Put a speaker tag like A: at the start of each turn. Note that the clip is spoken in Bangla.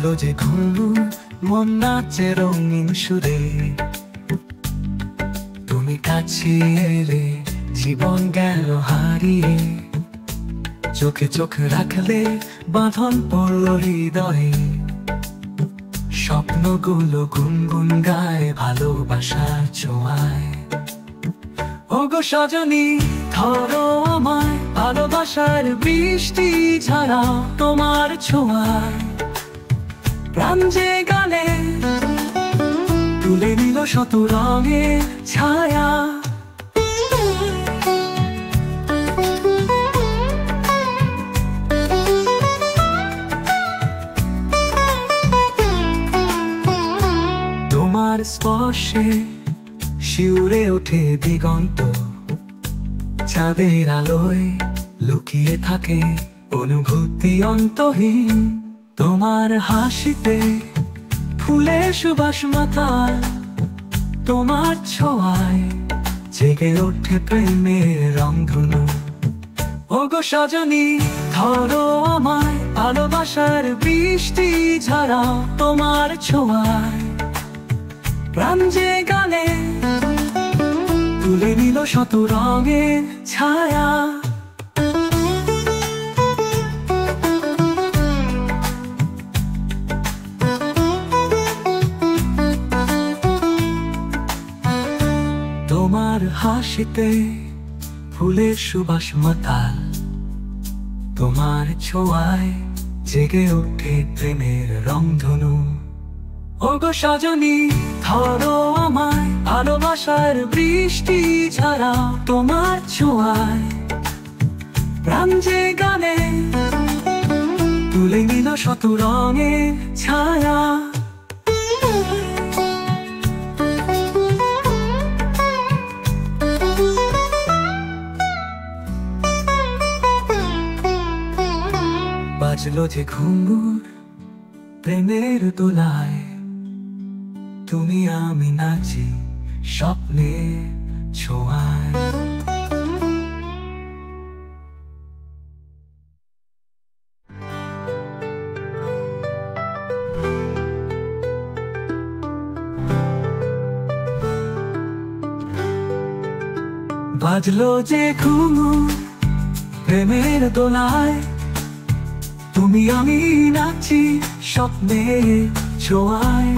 A: বাজলো যে ঘুঙুর, মন নাচে রঙিন সুরে। তুমি কাছে এলে জীবন গেল হারিয়ে, চোখে চোখ রাখলে বাঁধন পড়ল হৃদয়ে। স্বপ্নগুলো গুনগুন গায় ভালোবাসার ছোঁয়ায়। ওগো সজনী ধরো আমায়, ভালোবাসার বৃষ্টি ঝরা তোমার ছোঁয়ায়। প্রাণ যে গালে তুলে নিল শত রঙের ছায়া। তোমার স্পর্শে শিউরে ওঠে দিগন্ত, চাঁদের আলোয় লুকিয়ে থাকে অনুভূতি অন্তহীন। তোমার হাসিতে ফুলের সুবাস মাথায়, তোমার ছোঁয়ায় জেগে ওঠে প্রেমের রংধনু। ওগো সজনী ধরো আমায়, ভালোবাসার বৃষ্টি ঝরা তোমার ছোঁয়ায়। প্রাণ যে গালে তুলে নিল শত রঙের ছায়া। তোমার হাসিতে ফুলের সুবাস মাতাল, তোমার ছোঁয়ায় জেগে ওঠে প্রেমের রংধনু। ওগো সজনী ধরো আমায়, ভালোবাসার বৃষ্টি ঝরা তোমার ছোঁয়ায়। প্রাণ যে গানে তুলে নিল শত রঙের ছায়া। বাজলো যে ঘুঙুর প্রেমের দোলায়, তুমি আমি নাচি স্বপ্নের ছোঁয়ায়। বাজলো যে ঘুঙুর প্রেমের দোলায়, তুমি আমি নাচি স্বপ্নের ছোঁয়ায়।